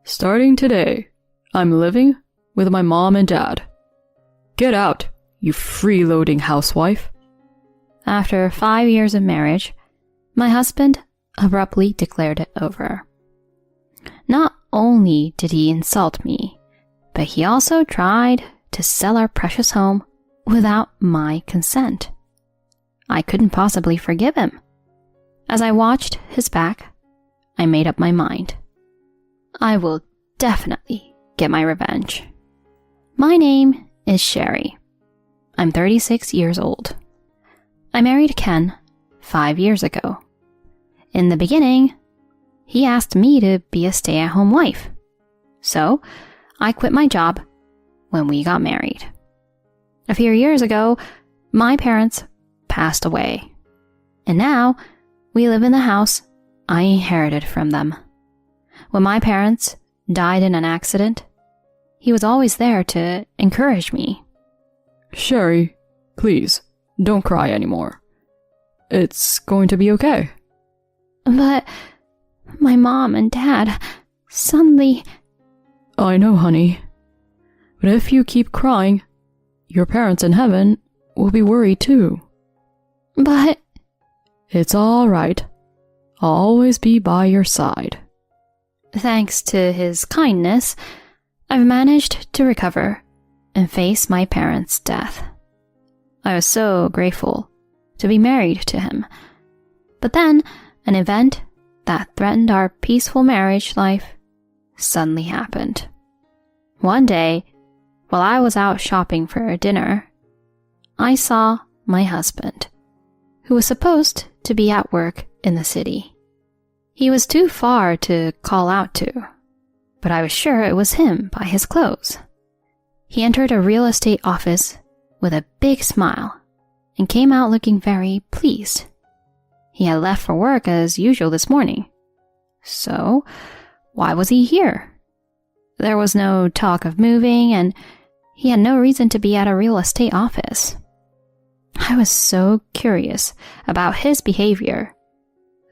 Starting today, I'm living with my mom and dad. Get out, you freeloading housewife. After 5 years of marriage, my husband abruptly declared it over. Not only did he insult me, but he also tried to sell our precious home without my consent. I couldn't possibly forgive him. As I watched his back, I made up my mind. I will definitely get my revenge. My name is Sherry. I'm 36 years old. I married Ken 5 years ago. In the beginning, he asked me to be a stay-at-home wife. So, I quit my job when we got married. A few years ago, my parents passed away. And now, we live in the house I inherited from them. When my parents died in an accident, he was always there to encourage me. Sherry, please, don't cry anymore. It's going to be okay. But my mom and dad suddenly... I know, honey. But if you keep crying, your parents in heaven will be worried too. But... It's all right. I'll always be by your side. Thanks to his kindness, I've managed to recover and face my parents' death. I was so grateful to be married to him. But then, an event that threatened our peaceful marriage life suddenly happened. One day, while I was out shopping for dinner, I saw my husband, who was supposed to be at work in the city. He was too far to call out to, but I was sure it was him by his clothes. He entered a real estate office with a big smile and came out looking very pleased. He had left for work as usual this morning. So, why was he here? There was no talk of moving, and he had no reason to be at a real estate office. I was so curious about his behavior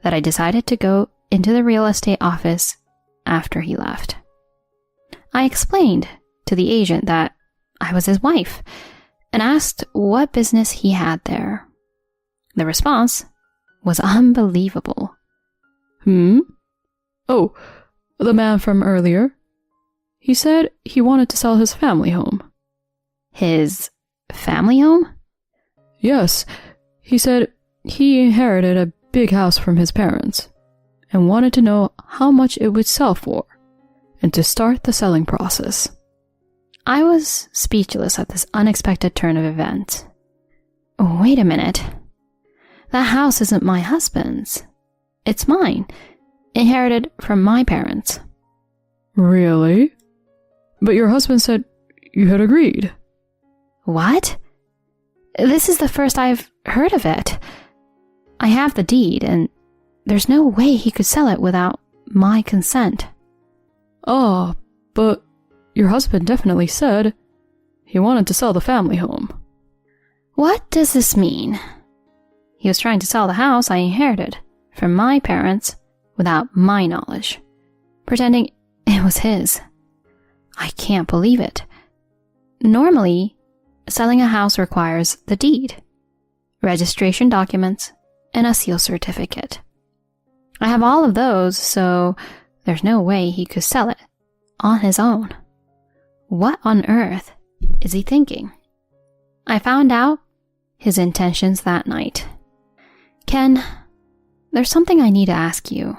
that I decided to go into the real estate office after he left. I explained to the agent that I was his wife and asked what business he had there. The response was unbelievable. Oh, the man from earlier? He said he wanted to sell his family home. His family home? Yes, he said he inherited a big house from his parents and wanted to know how much it would sell for and to start the selling process. I was speechless at this unexpected turn of events. Wait a minute. That house isn't my husband's. It's mine, inherited from my parents. Really? But your husband said you had agreed. What? This is the first I've heard of it. I have the deed, and there's no way he could sell it without my consent. Oh, but your husband definitely said he wanted to sell the family home. What does this mean? He was trying to sell the house I inherited from my parents without my knowledge, pretending it was his. I can't believe it. Normally, selling a house requires the deed, registration documents, and a seal certificate. I have all of those, so there's no way he could sell it on his own. What on earth is he thinking? I found out his intentions that night. Ken, there's something I need to ask you.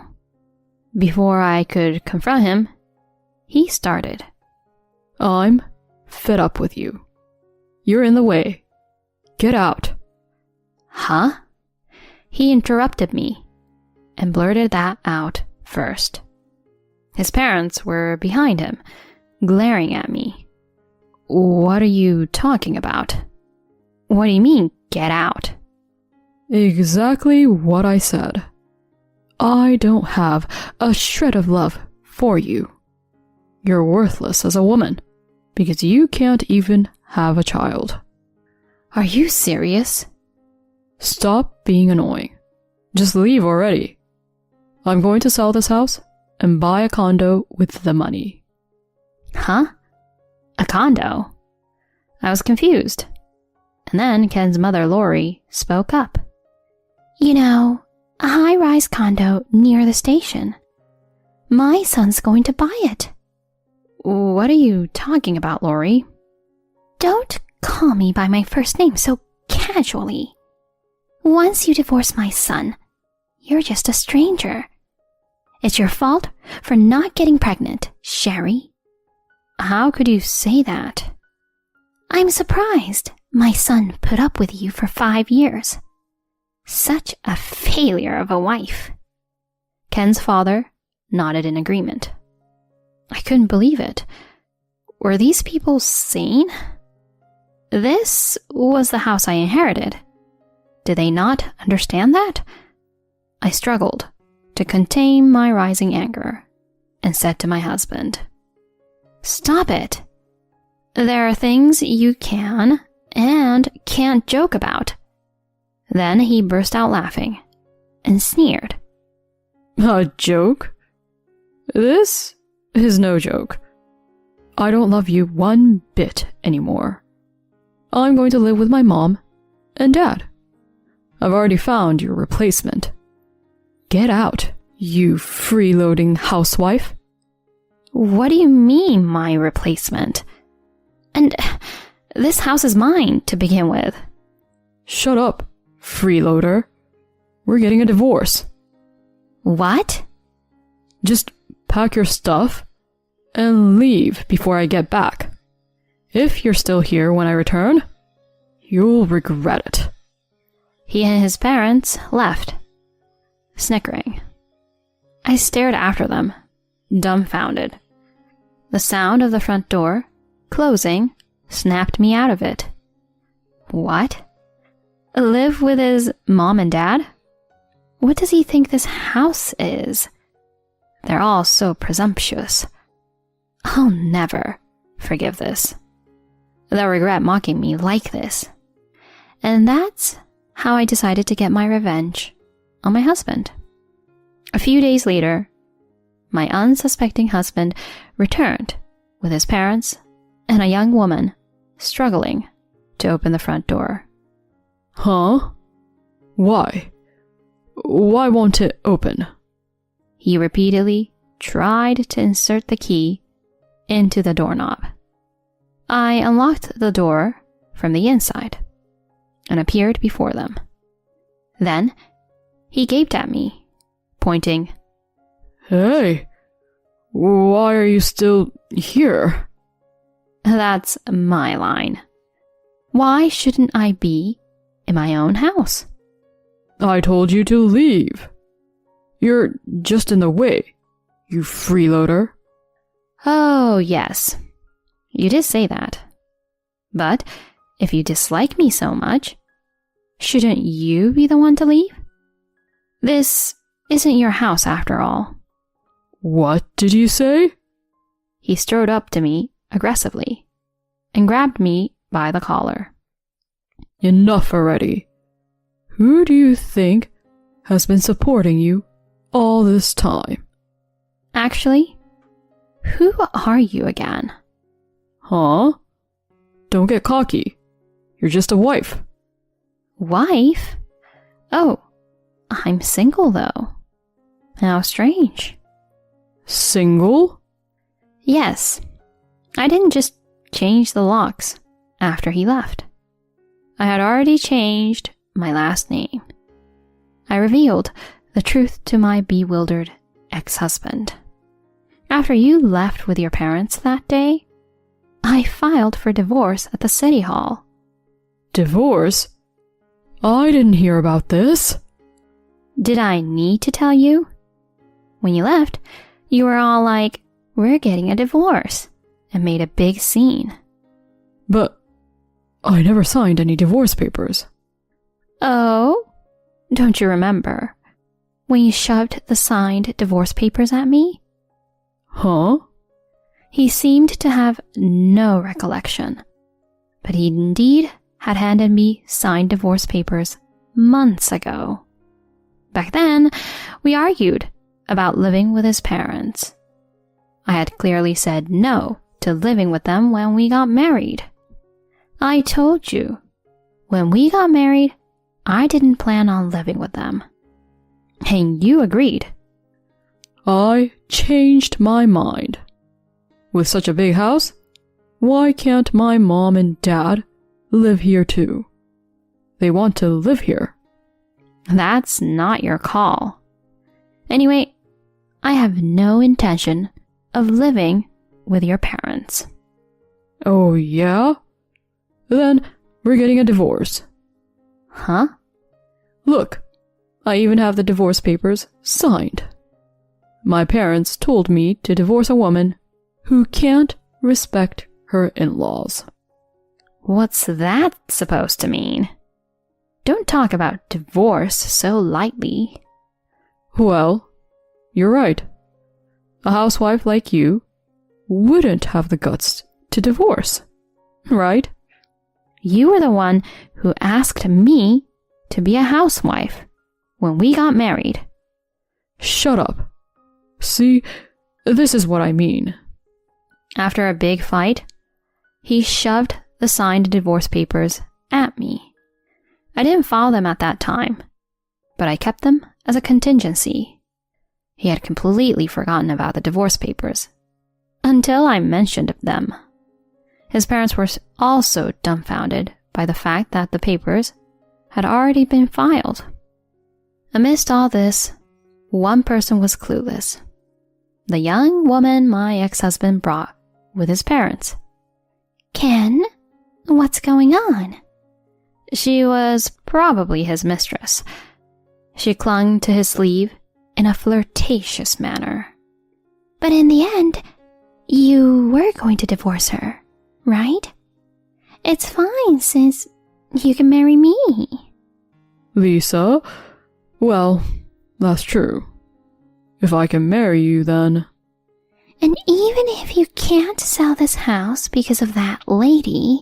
Before I could confront him, he started. I'm fed up with you. You're in the way. Get out. Huh? He interrupted me and blurted that out first. His parents were behind him, glaring at me. What are you talking about? What do you mean, get out? Exactly what I said. I don't have a shred of love for you. You're worthless as a woman because you can't even have a child. Are you serious? Stop being annoying. Just leave already. I'm going to sell this house and buy a condo with the money. Huh? A condo? I was confused. And then Ken's mother, Lori, spoke up. You know, a high-rise condo near the station. My son's going to buy it. What are you talking about, Lori? Don't call me by my first name so casually. Once you divorce my son, you're just a stranger. It's your fault for not getting pregnant, Sherry. How could you say that? I'm surprised my son put up with you for 5 years. Such a failure of a wife. Ken's father nodded in agreement. I couldn't believe it. Were these people sane? This was the house I inherited. Did they not understand that? I struggled to contain my rising anger and said to my husband, Stop it. There are things you can and can't joke about. Then he burst out laughing and sneered. A joke? This is no joke. I don't love you one bit anymore. I'm going to live with my mom and dad. I've already found your replacement. Get out, you freeloading housewife. What do you mean, my replacement? And this house is mine to begin with. Shut up, freeloader. We're getting a divorce. What? Just pack your stuff and leave before I get back. If you're still here when I return, you'll regret it. He and his parents left, snickering. I stared after them, dumbfounded. The sound of the front door closing snapped me out of it. What? Live with his mom and dad? What does he think this house is? They're all so presumptuous. I'll never forgive this. They'll regret mocking me like this. And that's how I decided to get my revenge on my husband. A few days later, my unsuspecting husband returned with his parents and a young woman struggling to open the front door. Huh? Why? Why won't it open? He repeatedly tried to insert the key into the doorknob. I unlocked the door from the inside and appeared before them. Then he gaped at me, pointing. Hey, why are you still here? That's my line. Why shouldn't I be in my own house? I told you to leave. You're just in the way, you freeloader. Oh, yes. You did say that. But if you dislike me so much, shouldn't you be the one to leave? This isn't your house after all. What did you say? He strode up to me aggressively and grabbed me by the collar. Enough already. Who do you think has been supporting you all this time? Actually, who are you again? Huh? Don't get cocky. You're just a wife. Wife? Oh, I'm single though. How strange. Single? Yes. I didn't just change the locks after he left. I had already changed my last name. I revealed the truth to my bewildered ex-husband. After you left with your parents that day, I filed for divorce at the city hall. Divorce? I didn't hear about this. Did I need to tell you? When you left, you were all like, we're getting a divorce, and made a big scene. But I never signed any divorce papers. Oh? Don't you remember when you shoved the signed divorce papers at me? Huh? He seemed to have no recollection, but he indeed had handed me signed divorce papers months ago. Back then, we argued about living with his parents. I had clearly said no to living with them when we got married. I told you, when we got married, I didn't plan on living with them. And you agreed. I changed my mind. With such a big house, why can't my mom and dad live here too? They want to live here. That's not your call. Anyway, I have no intention of living with your parents. Oh, yeah? Then we're getting a divorce. Huh? Look, I even have the divorce papers signed. My parents told me to divorce a woman who can't respect her in-laws. What's that supposed to mean? Don't talk about divorce so lightly. Well, you're right. A housewife like you wouldn't have the guts to divorce, right? You were the one who asked me to be a housewife when we got married. Shut up. See, this is what I mean. After a big fight, he shoved the signed divorce papers at me. I didn't file them at that time, but I kept them as a contingency. He had completely forgotten about the divorce papers until I mentioned them. His parents were also dumbfounded by the fact that the papers had already been filed. Amidst all this, one person was clueless. The young woman my ex-husband brought with his parents. Ken, what's going on? She was probably his mistress. She clung to his sleeve in a flirtatious manner. But in the end, you were going to divorce her, right? It's fine since you can marry me. Lisa? Well, that's true. If I can marry you, then... And even if you can't sell this house because of that lady,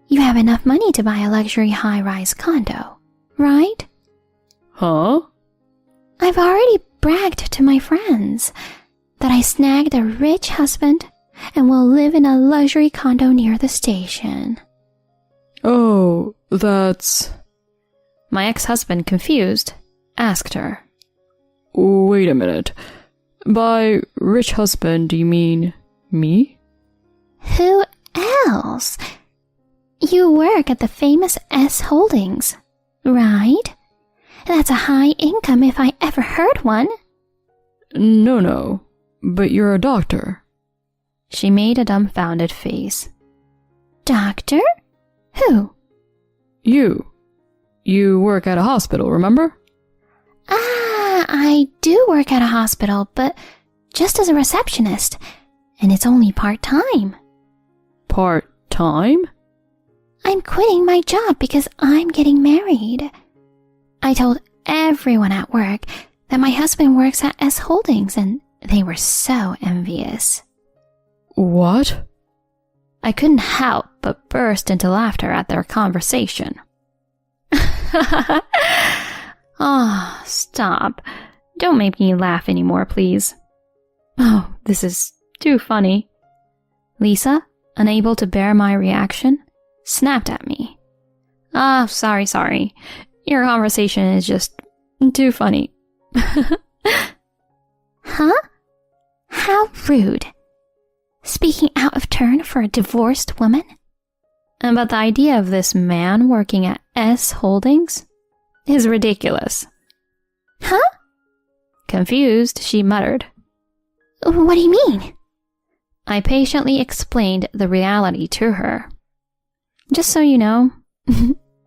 you have enough money to buy a luxury high-rise condo, right? Huh? I've already bragged to my friends that I snagged a rich husband and will live in a luxury condo near the station. Oh, that's... My ex-husband, confused, asked her. Wait a minute. By rich husband, do you mean me? Who else? You work at the famous S Holdings, right? That's a high income if I ever heard one. No, but you're a doctor. She made a dumbfounded face. Doctor? Who? You. You work at a hospital, remember? I do work at a hospital, but just as a receptionist, and it's only part-time. Part-time? I'm quitting my job because I'm getting married. I told everyone at work that my husband works at S Holdings, and they were so envious. What? I couldn't help but burst into laughter at their conversation. Oh, stop. Don't make me laugh anymore, please. Oh, this is too funny. Lisa, unable to bear my reaction, snapped at me. Sorry. Your conversation is just too funny. Huh? How rude. Speaking out of turn for a divorced woman? But the idea of this man working at S Holdings is ridiculous. Huh? Confused, she muttered. What do you mean? I patiently explained the reality to her. Just so you know,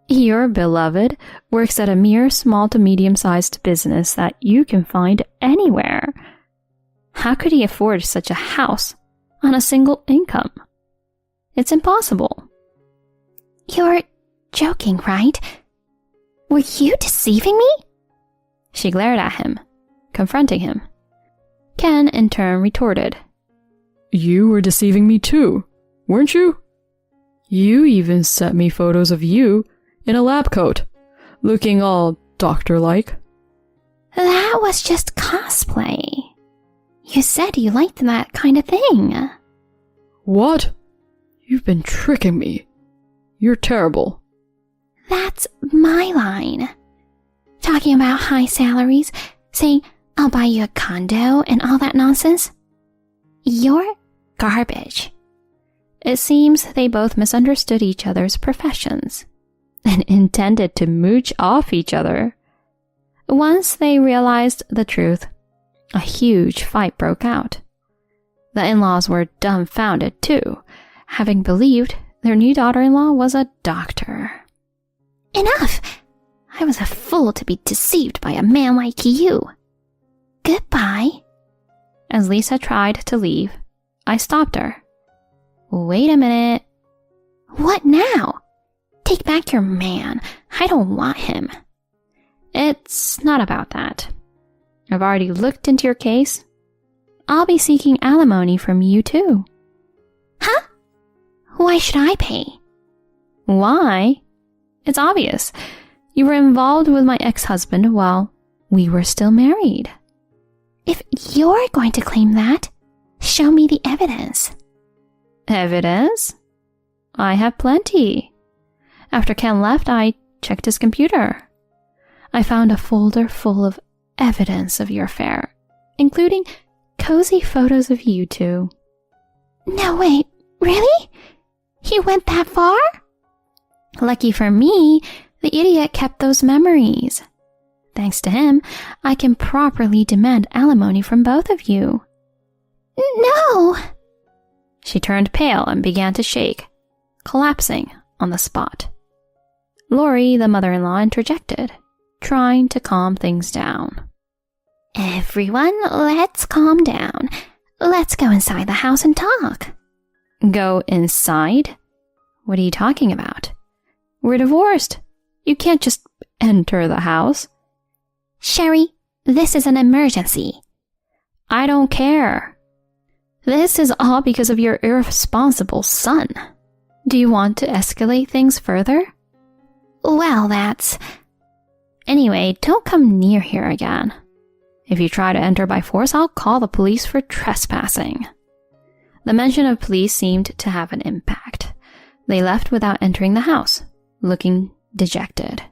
your beloved works at a mere small to medium-sized business that you can find anywhere. How could he afford such a house on a single income? It's impossible. You're joking, right? Were you deceiving me? She glared at him, confronting him. Ken, in turn, retorted. You were deceiving me too, weren't you? You even sent me photos of you in a lab coat, looking all doctor-like. That was just cosplay. You said you liked that kind of thing. What? You've been tricking me. You're terrible. That's my line. Talking about high salaries, saying I'll buy you a condo and all that nonsense. You're garbage. It seems they both misunderstood each other's professions and intended to mooch off each other. Once they realized the truth, a huge fight broke out. The in-laws were dumbfounded too, having believed their new daughter-in-law was a doctor. Enough! I was a fool to be deceived by a man like you. Goodbye. As Lisa tried to leave, I stopped her. Wait a minute. What now? Take back your man. I don't want him. It's not about that. I've already looked into your case. I'll be seeking alimony from you too. Huh? Why should I pay? Why? It's obvious. You were involved with my ex-husband while we were still married. If you're going to claim that, show me the evidence. Evidence? I have plenty. After Ken left, I checked his computer. I found a folder full of evidence of your affair, including cozy photos of you two. No, wait, really? He went that far? Lucky for me, the idiot kept those memories. Thanks to him, I can properly demand alimony from both of you. No! She turned pale and began to shake, collapsing on the spot. Lori, the mother-in-law, interjected, trying to calm things down. Everyone, let's calm down. Let's go inside the house and talk. Go inside? What are you talking about? We're divorced. You can't just enter the house. Sherry, this is an emergency. I don't care. This is all because of your irresponsible son. Do you want to escalate things further? Well, that's... Anyway, don't come near here again. If you try to enter by force, I'll call the police for trespassing. The mention of police seemed to have an impact. They left without entering the house, looking dejected.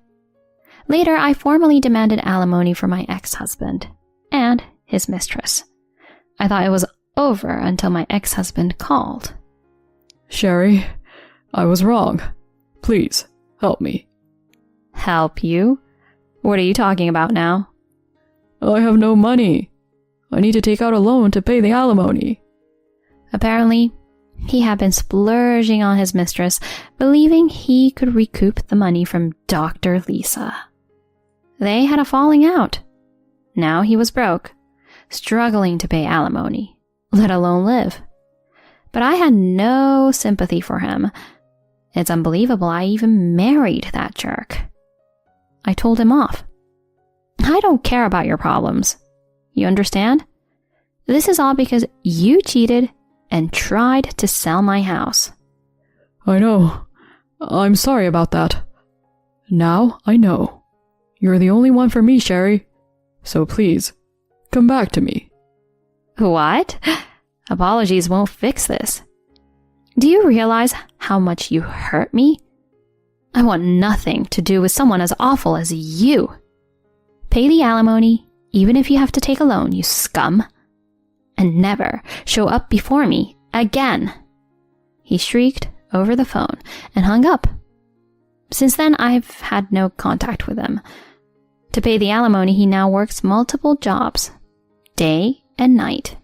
Later, I formally demanded alimony for my ex-husband and his mistress. I thought it was over until my ex-husband called. Sherry, I was wrong. Please, help me. Help you? What are you talking about now? I have no money. I need to take out a loan to pay the alimony. Apparently, he had been splurging on his mistress, believing he could recoup the money from Dr. Lisa. They had a falling out. Now he was broke, struggling to pay alimony, let alone live. But I had no sympathy for him. It's unbelievable I even married that jerk. I told him off. I don't care about your problems. You understand? This is all because you cheated and tried to sell my house. I know. I'm sorry about that. Now I know. You're the only one for me, Sherry. So please, come back to me. What? Apologies won't fix this. Do you realize how much you hurt me? I want nothing to do with someone as awful as you. Pay the alimony, even if you have to take a loan, you scum. And never show up before me again. He shrieked over the phone and hung up. Since then, I've had no contact with him. To pay the alimony, he now works multiple jobs, day and night.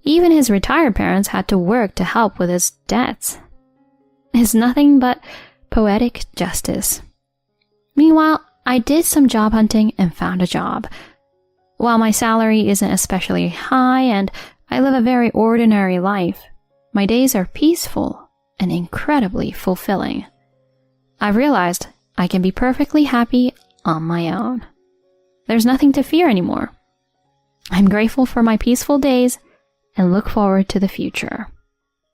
Even his retired parents had to work to help with his debts. It's nothing but poetic justice. Meanwhile, I did some job hunting and found a job. While my salary isn't especially high and I live a very ordinary life, my days are peaceful and incredibly fulfilling. I've realized I can be perfectly happy on my own. There's nothing to fear anymore. I'm grateful for my peaceful days and look forward to the future.